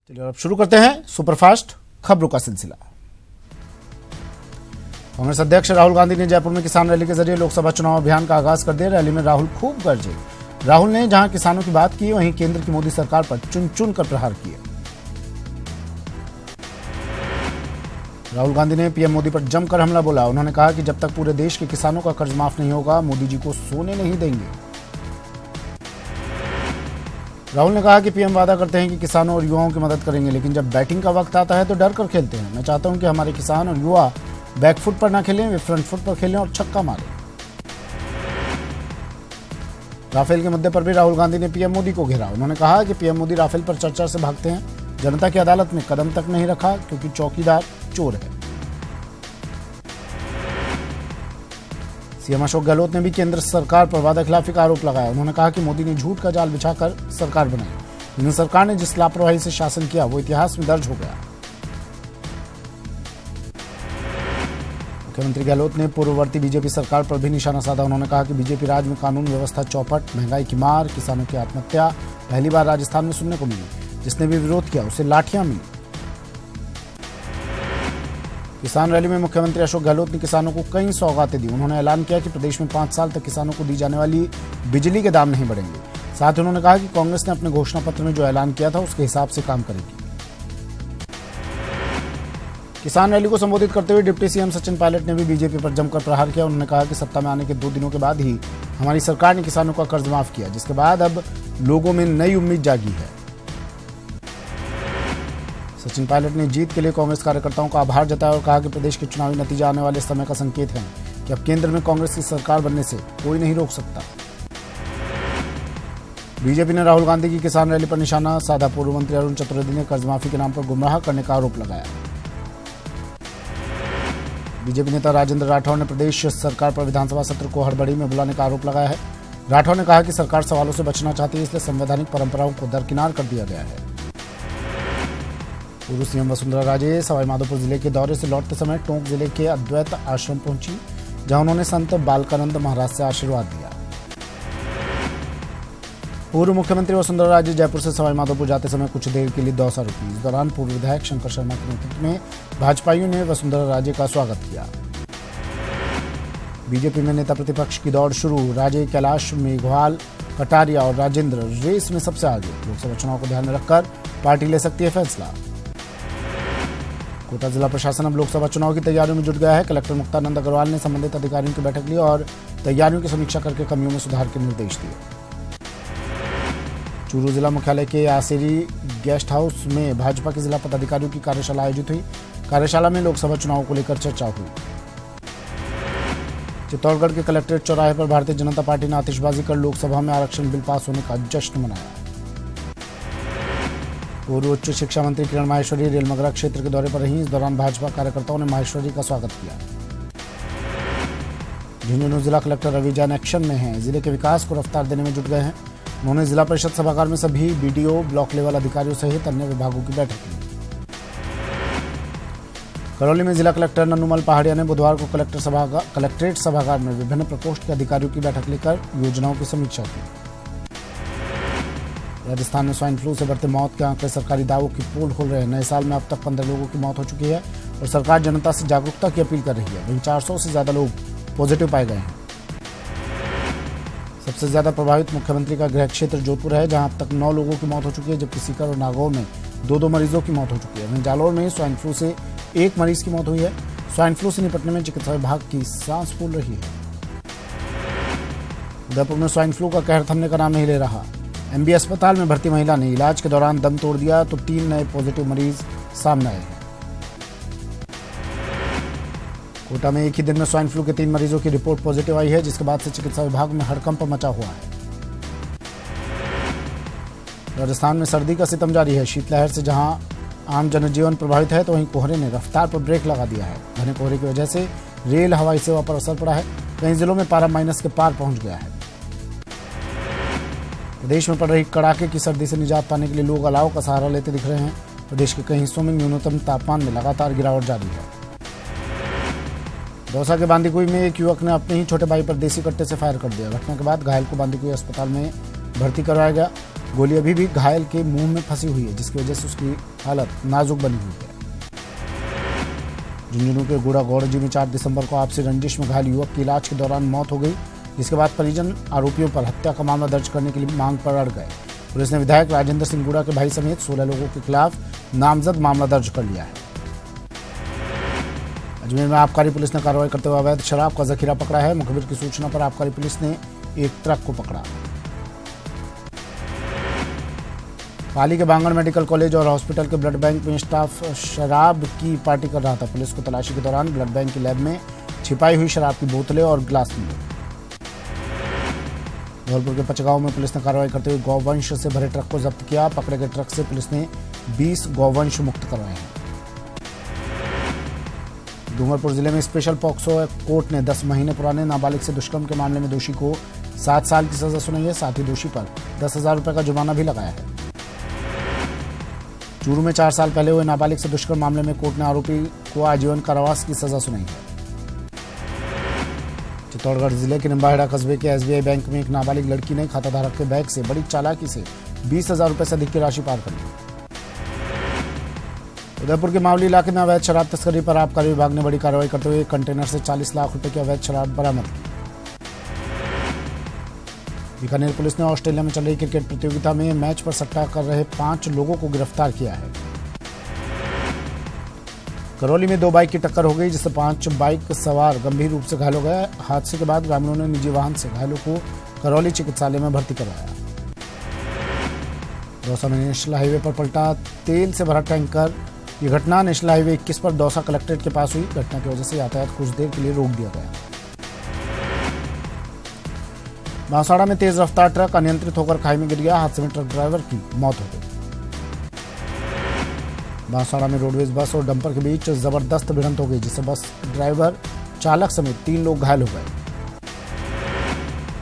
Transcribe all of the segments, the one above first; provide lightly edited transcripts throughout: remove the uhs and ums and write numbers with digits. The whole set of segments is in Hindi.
चलिए अब शुरू करते हैं सुपरफास्ट खबरों का सिलसिला। कांग्रेस अध्यक्ष राहुल गांधी ने जयपुर में किसान रैली के जरिए लोकसभा चुनाव अभियान का आगाज कर दिया। रैली में राहुल खूब गरजे। राहुल ने जहां किसानों की बात की, वहीं केंद्र की मोदी सरकार पर चुन चुन कर प्रहार किए। राहुल गांधी ने पीएम मोदी पर जमकर हमला बोला। उन्होंने कहा कि जब तक पूरे देश के किसानों का कर्ज माफ नहीं होगा, मोदी जी को सोने नहीं देंगे। राहुल ने कहा कि पीएम वादा करते हैं कि किसानों और युवाओं की मदद करेंगे, लेकिन जब बैटिंग का वक्त आता है तो डर कर खेलते हैं। मैं चाहता हूं कि हमारे किसान और युवा बैकफुट पर ना खेलें, वे फ्रंट फुट पर खेलें और छक्का मारें। राफेल के मुद्दे पर भी राहुल गांधी ने पीएम मोदी को घेरा। उन्होंने कहा कि पीएम मोदी राफेल पर चर्चा से भागते हैं। जनता की अदालत में कदम तक नहीं रखा क्योंकि चौकीदार चोर है। सीएम अशोक गहलोत ने भी केंद्र सरकार पर वादाखिलाफी का आरोप लगाया। उन्होंने कहा कि मोदी ने झूठ का जाल बिछाकर सरकार बनाई, लेकिन सरकार ने जिस लापरवाही से शासन किया वो इतिहास में दर्ज हो गया। मुख्यमंत्री गहलोत ने पूर्ववर्ती बीजेपी सरकार पर भी निशाना साधा। उन्होंने कहा कि बीजेपी राज में कानून व्यवस्था चौपट, महंगाई की मार, किसानों की आत्महत्या पहली बार राजस्थान में सुनने को मिली। जिसने भी विरोध किया उसे लाठियां मिली। किसान रैली में मुख्यमंत्री अशोक गहलोत ने किसानों को कई सौगातें दी। उन्होंने ऐलान किया कि प्रदेश में 5 साल तक किसानों को दी जाने वाली बिजली के दाम नहीं बढ़ेंगे। साथ ही उन्होंने कहा कि कांग्रेस ने अपने घोषणा पत्र में जो ऐलान किया था उसके हिसाब से काम करेगी। किसान रैली को संबोधित करते हुए डिप्टी सीएम सचिन पायलट ने भी बीजेपी पर जमकर प्रहार किया। उन्होंने कहा कि सत्ता में आने के 2 दिनों के बाद ही हमारी सरकार ने किसानों का कर्ज माफ किया, जिसके बाद अब लोगों में नई उम्मीद जागी है। सचिन पायलट ने जीत के लिए कांग्रेस कार्यकर्ताओं का आभार जताया और कहा कि प्रदेश के चुनावी नतीजा आने वाले समय का संकेत है कि अब केंद्र में कांग्रेस की सरकार बनने से कोई नहीं रोक सकता। बीजेपी ने राहुल गांधी की किसान रैली पर निशाना साधा। पूर्व मंत्री अरुण चतुर्वेदी ने कर्जमाफी के नाम पर गुमराह करने का आरोप लगाया। बीजेपी नेता राजेंद्र राठौर ने प्रदेश सरकार पर विधानसभा सत्र को हड़बड़ी में बुलाने का आरोप लगाया है। राठौर ने कहा कि सरकार सवालों से बचना चाहती है, इसलिए संवैधानिक परंपराओं को दरकिनार कर दिया गया है। पूर्व सीएम वसुंधरा राजे सवाईमाधोपुर जिले के दौरे से लौटते समय टोंक जिले के अद्वैत आश्रम पहुंची, जहां उन्होंने संत बालकानंद महाराज से आशीर्वाद दिया। पूर्व मुख्यमंत्री वसुंधरा राजे जयपुर से सवाईमाधोपुर जाते समय कुछ देर के लिए दौसा रुकी। इस दौरान पूर्व विधायक शंकर शर्मा के नेतृत्व में भाजपाइयों ने वसुंधरा राजे का स्वागत किया। बीजेपी में नेता प्रतिपक्ष की दौड़ शुरू। राजे, कैलाश, मेघवाल, कटारिया और राजेंद्र रेस में सबसे आगे। लोकसभा चुनाव को ध्यान में रखकर पार्टी ले सकती है फैसला। कोटा जिला प्रशासन अब लोकसभा चुनाव की तैयारियों में जुट गया है। कलेक्टर मुक्तानंद अग्रवाल ने संबंधित अधिकारियों की बैठक ली और तैयारियों की समीक्षा करके कमियों में सुधार के निर्देश दिए। चूरू जिला मुख्यालय के आसेरी गेस्ट हाउस में भाजपा के जिला पदाधिकारियों की कार्यशाला आयोजित हुई। कार्यशाला में लोकसभा चुनाव को लेकर चर्चा हुई। चित्तौड़गढ़ के कलेक्ट्रेट चौराहे पर भारतीय जनता पार्टी ने आतिशबाजी कर लोकसभा में आरक्षण बिल पास होने का जश्न मनाया। पूर्व उच्च शिक्षा मंत्री किरण माहेश्वरी रेलमगरा क्षेत्र के दौरे पर रहीं। इस दौरान भाजपा कार्यकर्ताओं ने माहेश्वरी का स्वागत किया। झुंझुनू जिला कलेक्टर रवि जैन एक्शन में हैं। जिले के विकास को रफ्तार देने में जुट गए हैं। उन्होंने जिला परिषद सभागार में सभी बीडीओ, ब्लॉक लेवल अधिकारियों सहित अन्य विभागों की बैठक ली। करौली में जिला कलेक्टर नन्नूमल पहाड़िया ने बुधवार को कलेक्ट्रेट सभागार में विभिन्न प्रकोष्ठ के अधिकारियों की बैठक लेकर योजनाओं की समीक्षा की। राजस्थान में स्वाइन फ्लू से बढ़ते मौत के आंकड़े सरकारी दावों की पोल खोल रहे हैं। नए साल में अब तक 15 लोगों की मौत हो चुकी है और सरकार जनता से जागरूकता की अपील कर रही है। वहीं 400 से ज्यादा लोग पॉजिटिव पाए गए हैं। सबसे ज्यादा प्रभावित मुख्यमंत्री का गृह क्षेत्र जोधपुर है, जहां अब तक 9 लोगों की मौत हो चुकी है, जबकि सीकर और नागौर में 2-2 मरीजों की मौत हो चुकी है। वहीं जालौर में स्वाइन फ्लू से 1 मरीज की मौत हुई है। स्वाइन फ्लू से निपटने में चिकित्सा विभाग की सांस फूल रही है। उदयपुर में स्वाइन फ्लू का कहर थमने का नाम नहीं ले रहा। एमबी अस्पताल में भर्ती महिला ने इलाज के दौरान दम तोड़ दिया तो 3 नए पॉजिटिव मरीज सामने आए हैं। कोटा में एक ही दिन में स्वाइन फ्लू के 3 मरीजों की रिपोर्ट पॉजिटिव आई है, जिसके बाद से चिकित्सा विभाग में हड़कंप मचा हुआ है। राजस्थान में सर्दी का सितम जारी है। शीतलहर से जहां आम जनजीवन प्रभावित है, तो वहीं कोहरे ने रफ्तार पर ब्रेक लगा दिया है। घने कोहरे की वजह से रेल, हवाई सेवा पर असर पड़ा है। कई जिलों में पारा माइनस के पार पहुंच गया है। प्रदेश में पड़ रही कड़ाके की सर्दी से निजात पाने के लिए लोग अलाव का सहारा लेते दिख रहे हैं। प्रदेश के कई हिस्सों में न्यूनतम तापमान में लगातार गिरावट जारी है। दौसा के बांदीकुई में एक युवक ने अपने ही छोटे भाई पर देसी कट्टे से फायर कर दिया। घटना के बाद घायल को बांदीकुई अस्पताल में भर्ती करवाया गया। गोली अभी भी घायल के मुंह में फंसी हुई है, जिसकी वजह से उसकी हालत नाजुक बनी हुई है। झुंझुनू के गुड़ा गौड़जी में 4 दिसंबर को आपसी रंजिश में घायल युवक की इलाज के दौरान मौत हो गई, जिसके बाद परिजन आरोपियों पर हत्या का मामला दर्ज करने के लिए मांग पर अड़ गए। पुलिस ने विधायक राजेंद्र सिंह गुड़ा के भाई समेत 16 लोगों के खिलाफ नामजद मामला दर्ज कर लिया है। अजमेर में आबकारी पुलिस ने कार्रवाई करते हुए अवैध शराब का जखीरा पकड़ा है। मुखबिर की सूचना पर आबकारी पुलिस ने एक ट्रक को पकड़ा। पाली के बांगड़ मेडिकल कॉलेज और हॉस्पिटल के ब्लड बैंक में स्टाफ शराब की पार्टी कर रहा था। पुलिस को तलाशी के दौरान ब्लड बैंक की लैब में छिपाई हुई शराब की बोतलें और गिलास मिले। धौलपुर के पचगांव में पुलिस ने कार्रवाई करते हुए गौवंश से भरे ट्रक को जब्त किया। पकड़े गए ट्रक से पुलिस ने 20 गौवंश मुक्त करवाए हैं। डूंगरपुर जिले में स्पेशल पॉक्सो कोर्ट ने 10 महीने पुराने नाबालिग से दुष्कर्म के मामले में दोषी को 7 साल की सजा सुनाई है। साथ ही दोषी पर 10,000 रुपए का जुर्माना भी लगाया है। चूरू में 4 साल पहले हुए नाबालिग से दुष्कर्म मामले में कोर्ट ने आरोपी को आजीवन कारावास की सजा सुनाई है। चित्तौड़गढ़ जिले के निम्बाहेड़ा कस्बे के SBI बैंक में एक नाबालिग लड़की ने खाताधारक के बैग से बड़ी चालाकी से 20,000 रुपए से अधिक की राशि पार कर ली। उदयपुर के मावली इलाके में अवैध शराब तस्करी पर आबकारी विभाग ने बड़ी कार्रवाई करते हुए एक कंटेनर से 40 लाख रुपए की अवैध शराब बरामद की। बीकानेर पुलिस ने ऑस्ट्रेलिया में चल रही क्रिकेट प्रतियोगिता में मैच पर सट्टा कर रहे 5 लोगों को गिरफ्तार किया है। करौली में 2 बाइक की टक्कर हो गई, जिससे 5 बाइक सवार गंभीर रूप से घायल हो गए। हादसे के बाद ग्रामीणों ने निजी वाहन से घायलों को करौली चिकित्सालय में भर्ती करवाया। दौसा में नेशनल हाईवे पर पलटा तेल से भरा टैंकर। ये घटना नेशनल हाईवे 21 पर दौसा कलेक्ट्रेट के पास हुई। घटना की वजह से यातायात कुछ देर के लिए रोक दिया गया। बांसवाड़ा में तेज रफ्तार ट्रक अनियंत्रित होकर खाई में गिर गया। हादसे में ट्रक ड्राइवर की मौत हो गई। बांसवाड़ा में रोडवेज बस और डंपर के बीच जबरदस्त भिड़ंत हो गई, जिससे बस ड्राइवर चालक समेत 3 लोग घायल हो गए।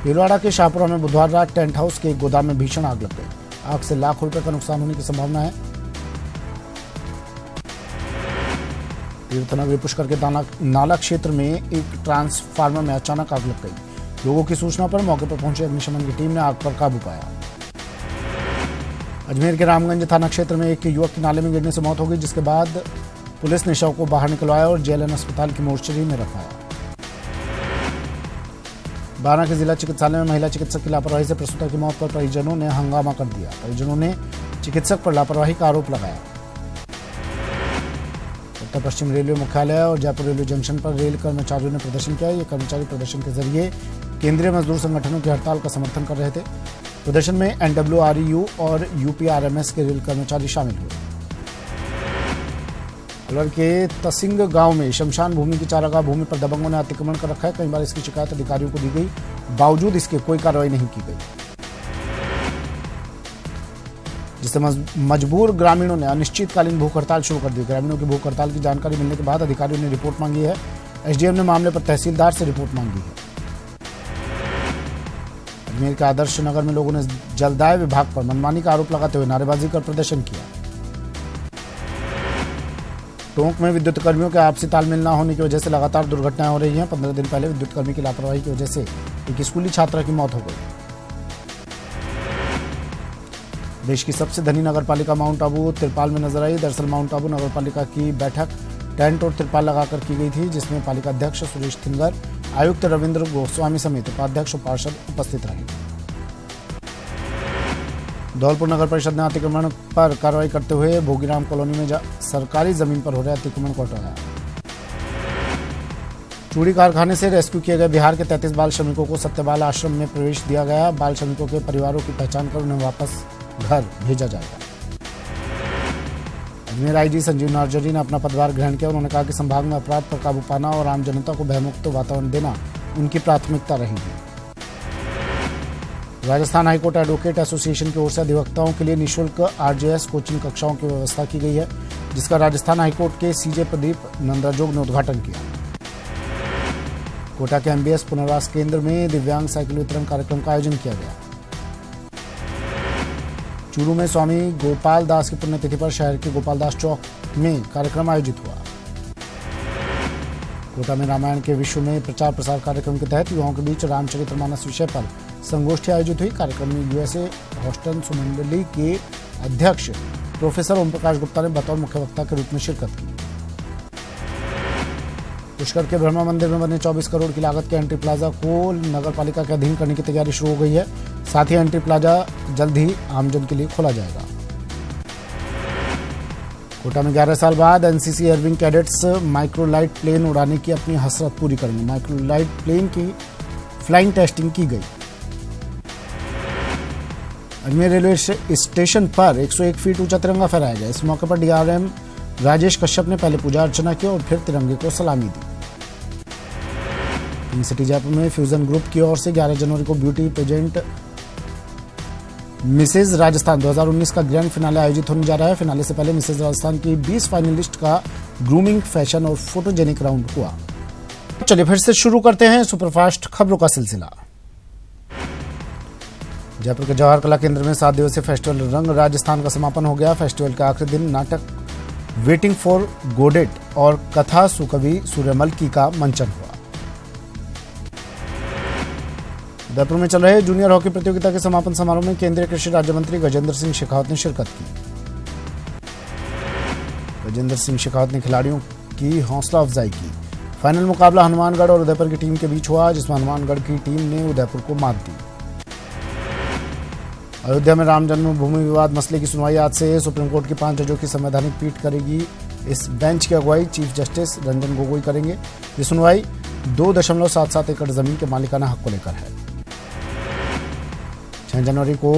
भीलवाड़ा के शाहपुरा में बुधवार रात टेंट हाउस के एक गोदाम में भीषण आग लग गई। आग से लाखों रुपए का नुकसान होने की संभावना है। तीर्थनगरी पुष्कर के नाला क्षेत्र में एक ट्रांसफार्मर में अचानक आग लग गई। लोगों की सूचना पर मौके पर पहुंचे अग्निशमन की टीम ने आग पर काबू पाया। अजमेर के रामगंज थाना क्षेत्र में एक युवक की नाले में गिरने से मौत हो गई, जिसके बाद पुलिस ने शव को बाहर निकलवाया और JLN अस्पताल की मोर्चरी में रखवाया। बारां के जिला चिकित्सालय में महिला चिकित्सक की लापरवाही से प्रसूता की मौत पर परिजनों ने हंगामा कर दिया। परिजनों ने चिकित्सक पर लापरवाही का आरोप लगाया। उत्तर पश्चिम रेलवे मुख्यालय और जयपुर रेलवे जंक्शन पर रेल कर्मचारियों ने प्रदर्शन किया। ये कर्मचारी प्रदर्शन के जरिए केंद्रीय मजदूर संगठनों की हड़ताल का समर्थन कर रहे थे। प्रदर्शन में NWREU और UPRMS के रेल कर्मचारी शामिल हुए। अलवर के तसिंग गांव में शमशान भूमि की चारागाह भूमि पर दबंगों ने अतिक्रमण कर रखा है। कई बार इसकी शिकायत अधिकारियों को दी गई, बावजूद इसके कोई कार्रवाई नहीं की गई, जिससे मजबूर ग्रामीणों ने अनिश्चितकालीन भूख हड़ताल शुरू कर दी। ग्रामीणों की भूख हड़ताल की जानकारी मिलने के बाद अधिकारियों ने रिपोर्ट मांगी है। SDM ने मामले पर तहसीलदार से रिपोर्ट मांगी है। अजमेर के आदर्श नगर में लोगों ने जलदाय विभाग पर मनमानी का आरोप लगाते हुए नारेबाजी कर प्रदर्शन किया। टोंक में विद्युत कर्मियों के आपसी तालमेल न होने की वजह से लगातार दुर्घटनाएं हो रही हैं। 15 दिन पहले विद्युत कर्मी की लापरवाही की वजह से एक स्कूली छात्रा की मौत हो गई। देश की सबसे धनी नगरपालिका माउंट आबू तिरपाल में नजर आई। दरअसल माउंट आबू नगरपालिका की बैठक टेंट और तिरपाल लगाकर की गई थी, जिसमें पालिका अध्यक्ष सुरेश थिंगर, आयुक्त रविंद्र गोस्वामी समेत उपाध्यक्ष और पार्षद उपस्थित रहे। धौलपुर नगर परिषद ने अतिक्रमण पर कार्रवाई करते हुए भोगीराम कॉलोनी में सरकारी जमीन पर हो रहे अतिक्रमण को हटाया। चूड़ी कारखाने से रेस्क्यू किए गए बिहार के 33 बाल श्रमिकों को सत्यबाल आश्रम में प्रवेश दिया गया। बाल श्रमिकों के परिवारों की पहचान कर उन्हें वापस घर भेजा जाएगा। अजमेर IG संजीव नार्जरी ने अपना पदभार ग्रहण किया। उन्होंने कहा कि संभाग में अपराध पर काबू पाना और आम जनता को भयमुक्त वातावरण देना उनकी प्राथमिकता रहेगी। राजस्थान हाईकोर्ट एडवोकेट एसोसिएशन की ओर से अधिवक्ताओं के लिए निःशुल्क RJS कोचिंग कक्षाओं की व्यवस्था की गई है, जिसका राजस्थान हाईकोर्ट के CJ प्रदीप नंदराजोग ने उद्घाटन किया। कोटा के MBS पुनर्वास केंद्र में दिव्यांग साइकिल वितरण कार्यक्रम का आयोजन किया गया। चूरू में स्वामी गोपाल दास की पुण्यतिथि पर शहर के गोपाल दास चौक में कार्यक्रम आयोजित हुआ। कोटा में रामायण के विश्व में प्रचार प्रसार कार्यक्रम के तहत युवाओं के बीच रामचरितमानस विषय पर संगोष्ठी आयोजित हुई। कार्यक्रम में यूएसए हॉस्टन सुमंडली के अध्यक्ष प्रोफेसर ओम प्रकाश गुप्ता ने बतौर मुख्य वक्ता के रूप में शिरकत की। पुष्कर के ब्रह्मा मंदिर में बने 24 करोड़ की लागत के एंट्री प्लाजा को नगर पालिका के अधीन करने की तैयारी शुरू हो गई है। साथ ही एंट्री प्लाजा जल्द ही आमजन के लिए खोला जाएगा। कोटा में 11 साल बाद NCC air wing cadets microlight plane उड़ाने की अपनी हसरत पूरी करेंगे। माइक्रोलाइट प्लेन की फ्लाइंग टेस्टिंग की गई। अजमेर रेलवे स्टेशन पर 101 फीट ऊंचा तिरंगा फहराया गया। इस मौके पर डीआरएम राजेश कश्यप ने पहले पूजा अर्चना की और फिर तिरंगे को सलामी दी। पिंक सिटी जयपुर में फ्यूजन ग्रुप की ओर से 11 जनवरी को ब्यूटी पेजेंट मिसेज राजस्थान 2019 का ग्रैंड फिनाले आयोजित होने जा रहा है। फिनाले से पहले मिसेज राजस्थान की 20 फाइनलिस्ट का ग्रूमिंग, फैशन और फोटोजेनिक राउंड हुआ। चलिए फिर से शुरू करते हैं सुपरफास्ट खबरों का सिलसिला। जयपुर के जवाहर कला केंद्र में 7 दिवसीय फेस्टिवल रंग राजस्थान का समापन हो गया। फेस्टिवल के आखिरी दिन नाटक वेटिंग फॉर गोडेट और कथा सुकवि सूर्यमल का मंचन हुआ। जयपुर में चल रहे जूनियर हॉकी प्रतियोगिता के समापन समारोह में केंद्रीय कृषि राज्य मंत्री गजेंद्र सिंह शेखावत ने शिरकत की। गजेंद्र सिंह शेखावत ने खिलाड़ियों की हौसला अफजाई की। फाइनल मुकाबला हनुमानगढ़ और उदयपुर की टीम के बीच हुआ, जिसमें हनुमानगढ़ की टीम ने उदयपुर को मात दी। अयोध्या में राम जन्मभूमि विवाद मसले की सुनवाई आज से सुप्रीम कोर्ट की 5 जजों की संवैधानिक पीठ करेगी। इस बेंच की अगुवाई चीफ जस्टिस रंजन गोगोई करेंगे। ये सुनवाई 2.77 एकड़ जमीन के मालिकाना हक को लेकर है। 6 जनवरी को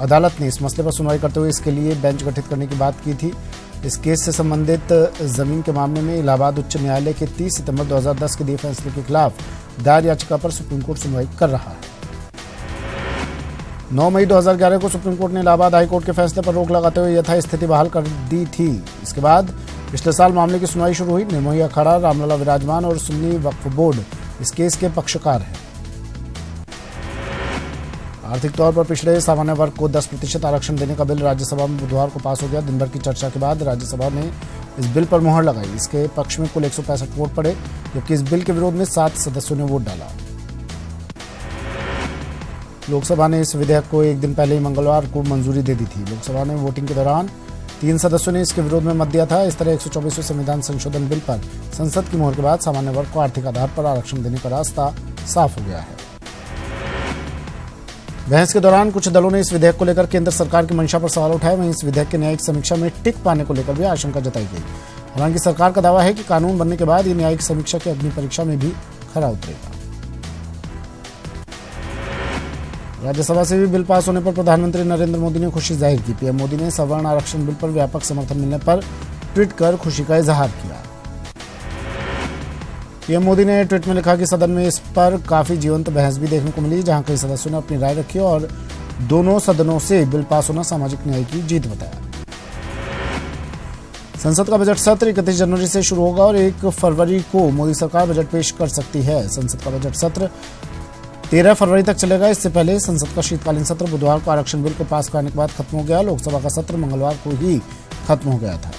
अदालत ने इस मसले पर सुनवाई करते हुए इसके लिए बेंच गठित करने की बात की थी। इस केस से संबंधित जमीन के मामले में इलाहाबाद उच्च न्यायालय के 30 सितंबर 2010 के दिए फैसले के खिलाफ दायर याचिका पर सुप्रीम कोर्ट सुनवाई कर रहा है। 9 मई 2011 को सुप्रीम कोर्ट ने इलाहाबाद हाई कोर्ट के फैसले पर रोक लगाते हुए यथास्थिति बहाल कर दी थी। इसके बाद पिछले साल मामले की सुनवाई शुरू हुई। निर्मोही अखाड़ा, रामलला विराजमान और सुन्नी वक्फ बोर्ड इस केस के पक्षकार हैं। आर्थिक तौर पर पिछड़े सामान्य वर्ग को 10% आरक्षण देने का बिल राज्यसभा में बुधवार को पास हो गया। दिन भर की चर्चा के बाद राज्यसभा ने इस बिल पर मुहर लगाई। इसके पक्ष में कुल 165 वोट पड़े, जबकि इस बिल के विरोध में 7 सदस्यों ने वोट डाला। लोकसभा ने इस विधेयक को एक दिन पहले ही मंगलवार को मंजूरी दे दी थी। लोकसभा ने वोटिंग के दौरान 3 सदस्यों ने इसके विरोध में मत दिया था। इस तरह 124वें संविधान संशोधन बिल पर संसद की मुहर के बाद सामान्य वर्ग को आर्थिक आधार पर आरक्षण देने का रास्ता साफ हो गया है। बहस के दौरान कुछ दलों ने इस विधेयक को लेकर केंद्र सरकार की मंशा पर सवाल उठाए। वहीं इस विधेयक के न्यायिक समीक्षा में टिक पाने को लेकर भी आशंका जताई गई। हालांकि सरकार का दावा है कि कानून बनने के बाद ये न्यायिक समीक्षा की अग्नि परीक्षा में भी खरा उतरेगा। राज्यसभा से भी बिल पास होने पर प्रधानमंत्री नरेंद्र मोदी ने खुशी जाहिर की। पीएम मोदी ने सवर्ण आरक्षण बिल पर व्यापक समर्थन मिलने पर ट्वीट कर खुशी का इजहार किया। पीएम मोदी ने ट्वीट में लिखा कि सदन में इस पर काफी जीवंत बहस भी देखने को मिली, जहां कई सदस्यों ने अपनी राय रखी और दोनों सदनों से बिल पास होना सामाजिक न्याय की जीत बताया। संसद का बजट सत्र 31 जनवरी से शुरू होगा और 1 फरवरी को मोदी सरकार बजट पेश कर सकती है। संसद का बजट सत्र 13 फरवरी तक चलेगा। इससे पहले संसद का शीतकालीन सत्र बुधवार को आरक्षण बिल को पास करने के बाद खत्म हो गया। लोकसभा का सत्र मंगलवार को ही खत्म हो गया था।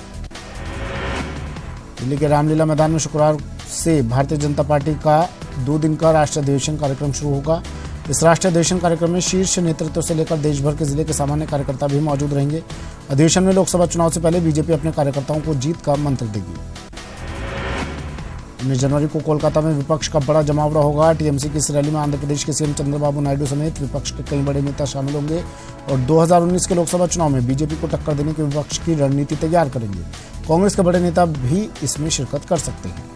दिल्ली के रामलीला मैदान में शुक्रवार से भारतीय जनता पार्टी का 2 दिन का राष्ट्रीय अधिवेशन कार्यक्रम शुरू होगा। इस राष्ट्रीय अधिवेशन कार्यक्रम में शीर्ष नेतृत्व से लेकर देश भर के जिले के सामान्य कार्यकर्ता भी मौजूद रहेंगे। अधिवेशन में लोकसभा चुनाव से पहले बीजेपी अपने कार्यकर्ताओं को जीत का मंत्र देगी। 19 जनवरी को कोलकाता में विपक्ष का बड़ा जमावड़ा होगा। टीएमसी की इस रैली में आंध्र प्रदेश के सीएम चंद्रबाबू नायडू समेत विपक्ष के कई बड़े नेता शामिल होंगे और 2019 के लोकसभा चुनाव में बीजेपी को टक्कर देने की विपक्ष की रणनीति तैयार करेंगे। कांग्रेस के बड़े नेता भी इसमें शिरकत कर सकते हैं।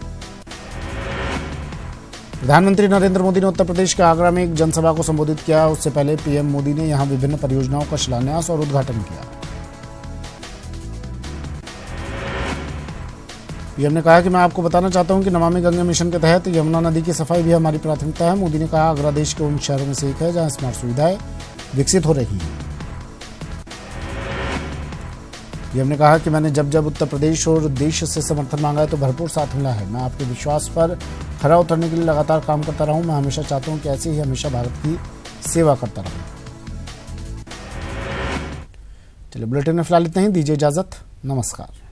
प्रधानमंत्री नरेंद्र मोदी ने उत्तर प्रदेश के आगरा में एक जनसभा को संबोधित किया। उससे पहले पीएम मोदी ने यहां विभिन्न परियोजनाओं का शिलान्यास और उद्घाटन किया। पीएम ने कहा कि मैं आपको बताना चाहता हूं कि नमामि गंगे मिशन के तहत यमुना नदी की सफाई भी हमारी प्राथमिकता है। मोदी ने कहा आगरा देश के उन शहरों में से एक है जहां स्मार्ट सुविधाएं विकसित हो रही हैं। पीएम ने कहा कि मैंने जब जब उत्तर प्रदेश और देश से समर्थन मांगा है तो भरपूर साथ मिला है। मैं आपके विश्वास पर खरा उतरने के लिए लगातार काम करता रहा हूं। मैं हमेशा चाहता हूं कि ऐसे ही हमेशा भारत की सेवा करता रहूं। चलिए बुलेटिन में फिलहाल इतना ही। दीजिए इजाजत। नमस्कार।